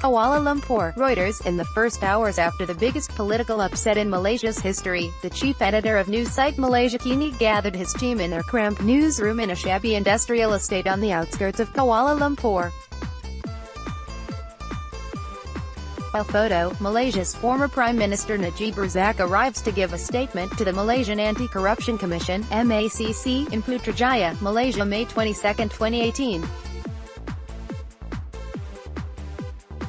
Kuala Lumpur, Reuters. In the first hours after the biggest political upset in Malaysia's history, the chief editor of news site Malaysiakini gathered his team in their cramped newsroom in a shabby industrial estate on the outskirts of Kuala Lumpur. While photo, Malaysia's former Prime Minister Najib Razak arrives to give a statement to the Malaysian Anti-Corruption Commission, MACC, in Putrajaya, Malaysia, May 22, 2018.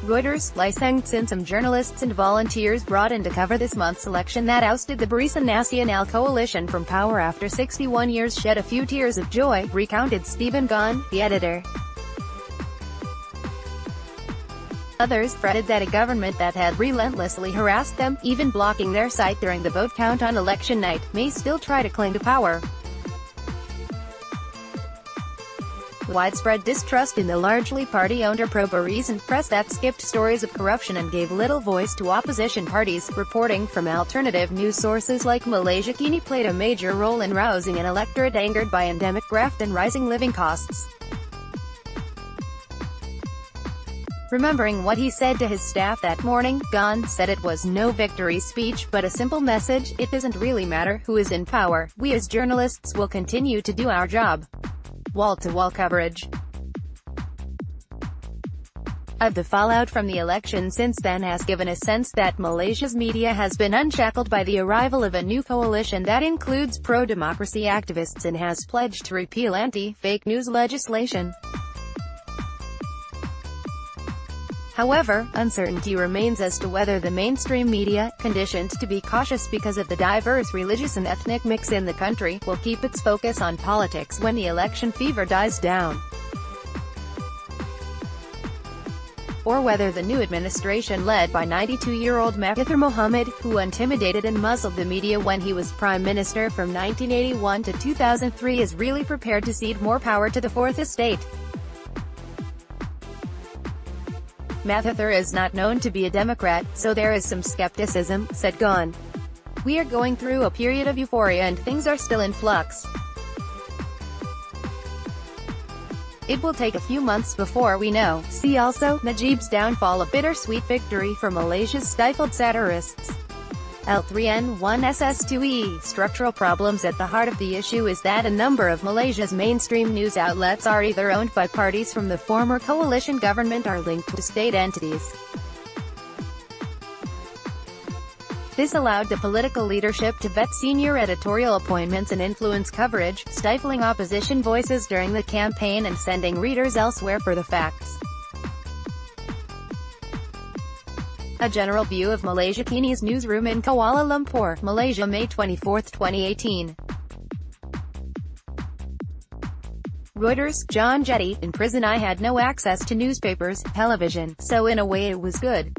Reuters. Lai Seng SinSome journalists and volunteers brought in to cover this month's election that ousted the Barisan Nasional coalition from power after 61 years shed a few tears of joy, recounted Stephen Gon, the editor. Others fretted that a government that had relentlessly harassed them, even blocking their site during the vote count on election night, may still try to cling to power. Widespread distrust in the largely party-owned or pro-Barisan press that skipped stories of corruption and gave little voice to opposition parties, reporting from alternative news sources like Malaysiakini played a major role in rousing an electorate angered by endemic graft and rising living costs. Remembering what he said to his staff that morning, Gon said it was no victory speech but a simple message: it doesn't really matter who is in power, we as journalists will continue to do our job. Wall-to-wall coverage of the fallout from the election since then has given a sense that Malaysia's media has been unshackled by the arrival of a new coalition that includes pro-democracy activists and has pledged to repeal anti-fake news legislation. However, uncertainty remains as to whether the mainstream media, conditioned to be cautious because of the diverse religious and ethnic mix in the country, will keep its focus on politics when the election fever dies down. Or whether the new administration led by 92-year-old Mahathir Mohamad, who intimidated and muzzled the media when he was Prime Minister from 1981 to 2003, is really prepared to cede more power to the Fourth Estate. Mahathir is not known to be a Democrat, so there is some skepticism, said Gon. We are going through a period of euphoria and things are still in flux. It will take a few months before we know. See also, Najib's downfall, a bittersweet victory for Malaysia's stifled satirists. L3N1SS2E. Structural problems. At the heart of the issue is that a number of Malaysia's mainstream news outlets are either owned by parties from the former coalition government or linked to state entities. This allowed the political leadership to vet senior editorial appointments and influence coverage, stifling opposition voices during the campaign and sending readers elsewhere for the facts. A general view of Malaysiakini's newsroom in Kuala Lumpur, Malaysia, May 24, 2018. Reuters. John Jetty. In prison I had no access to newspapers, television, so in a way it was good.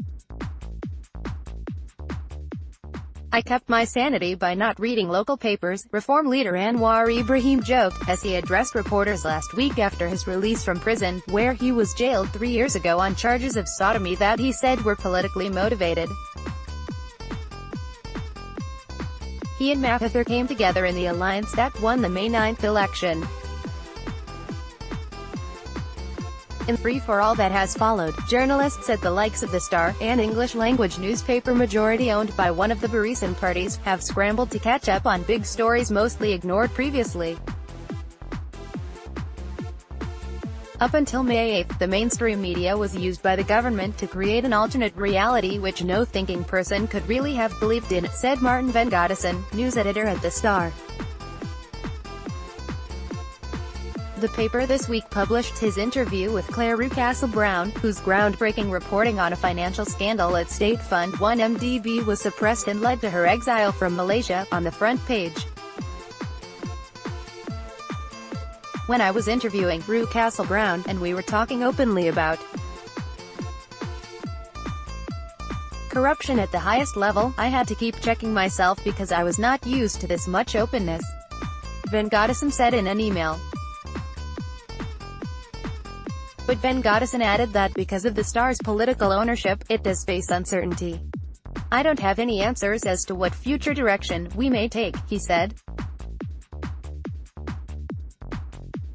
I kept my sanity by not reading local papers, Reform leader Anwar Ibrahim joked, as he addressed reporters last week after his release from prison, where he was jailed 3 years ago on charges of sodomy that he said were politically motivated. He and Mahathir came together in the alliance that won the May 9 election. In free-for-all that has followed, journalists at the likes of The Star, an English-language newspaper majority owned by one of the Barisan parties, have scrambled to catch up on big stories mostly ignored previously. Up until May 8, the mainstream media was used by the government to create an alternate reality which no thinking person could really have believed in, said Martin Venkatasan, news editor at The Star. The paper this week published his interview with Claire Rucastle-Brown, whose groundbreaking reporting on a financial scandal at State Fund 1MDB was suppressed and led to her exile from Malaysia, on the front page. When I was interviewing Rucastle-Brown, and we were talking openly about corruption at the highest level, I had to keep checking myself because I was not used to this much openness, Venkatasan said in an email. But Venkatasan added that because of the Star's political ownership, it does face uncertainty. I don't have any answers as to what future direction we may take, he said.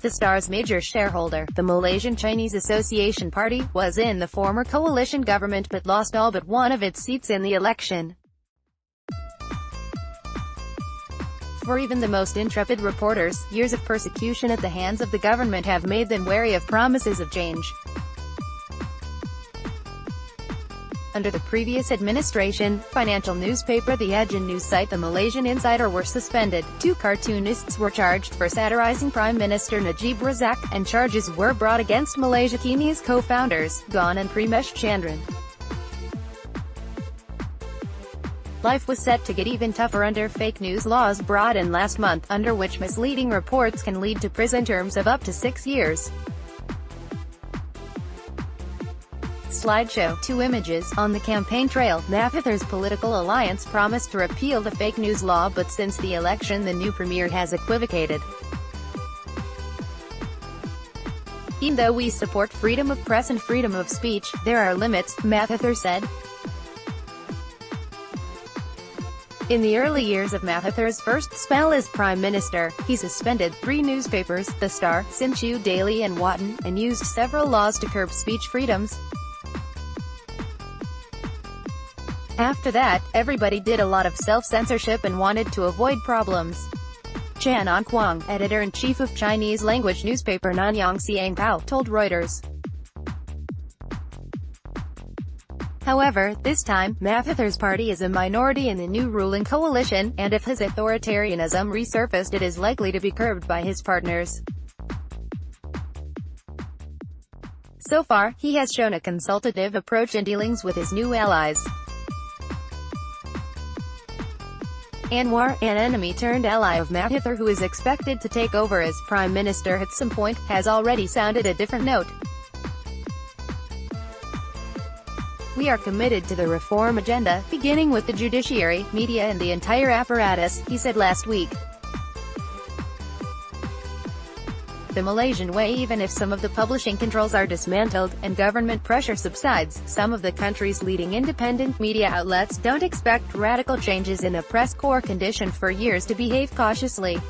The Star's major shareholder, the Malaysian Chinese Association Party, was in the former coalition government but lost all but one of its seats in the election. For even the most intrepid reporters, years of persecution at the hands of the government have made them wary of promises of change. Under the previous administration, financial newspaper The Edge and news site The Malaysian Insider were suspended. 2 cartoonists were charged for satirizing Prime Minister Najib Razak, and charges were brought against Malaysiakini's co-founders, Gon and Primesh Chandran. Life was set to get even tougher under fake news laws brought in last month, under which misleading reports can lead to prison terms of up to 6 years. Slideshow, 2 images. On the campaign trail, Mahathir's political alliance promised to repeal the fake news law, but since the election the new premier has equivocated. Even though we support freedom of press and freedom of speech, there are limits, Mahathir said. In the early years of Mahathir's first spell as Prime Minister, he suspended 3 newspapers, The Star, Sinchu Daily and Watan, and used several laws to curb speech freedoms. After that, everybody did a lot of self-censorship and wanted to avoid problems. Chan Onkwang, editor-in-chief of Chinese-language newspaper Nanyang Siang Pao, told Reuters. However, this time, Mahathir's party is a minority in the new ruling coalition, and if his authoritarianism resurfaced it is likely to be curbed by his partners. So far, he has shown a consultative approach in dealings with his new allies. Anwar, an enemy-turned-ally of Mahathir who is expected to take over as Prime Minister at some point, has already sounded a different note. We are committed to the reform agenda, beginning with the judiciary, media and the entire apparatus, he said last week. The Malaysian way. Even if some of the publishing controls are dismantled, and government pressure subsides, some of the country's leading independent media outlets don't expect radical changes in the press corps condition for years to behave cautiously.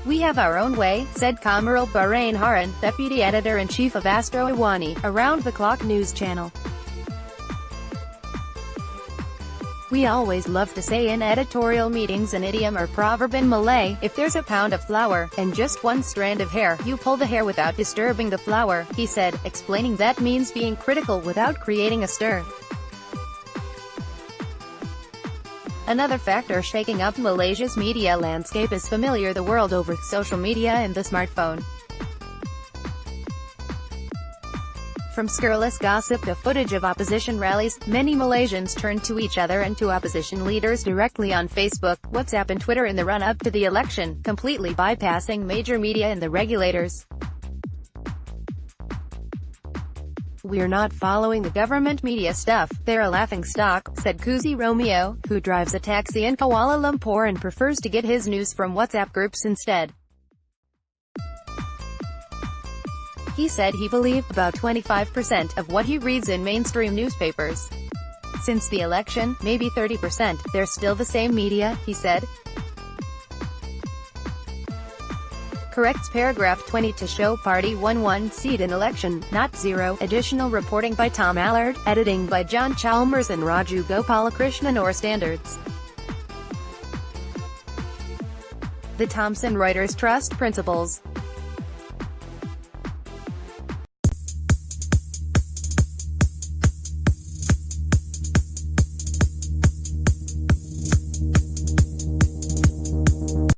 We have our own way, said Kamarul Bahrain Haran, deputy editor-in-chief of Astro Iwani, a round-the-clock news channel. We always love to say in editorial meetings an idiom or proverb in Malay, if there's a pound of flour, and just 1 strand of hair, you pull the hair without disturbing the flour, he said, explaining that means being critical without creating a stir. Another factor shaking up Malaysia's media landscape is familiar the world over: social media and the smartphone. From scurrilous gossip to footage of opposition rallies, many Malaysians turned to each other and to opposition leaders directly on Facebook, WhatsApp and Twitter in the run-up to the election, completely bypassing major media and the regulators. "We're not following the government media stuff, they're a laughingstock," said Kuzi Romeo, who drives a taxi in Kuala Lumpur and prefers to get his news from WhatsApp groups instead. He said he believed about 25% of what he reads in mainstream newspapers. Since the election, maybe 30%, they're still the same media, he said. Corrects paragraph 20 to show party won 1 seat in election, not 0. Additional reporting by Tom Allard, editing by John Chalmers and Raju Gopalakrishnan or Standards. The Thomson Reuters Trust Principles.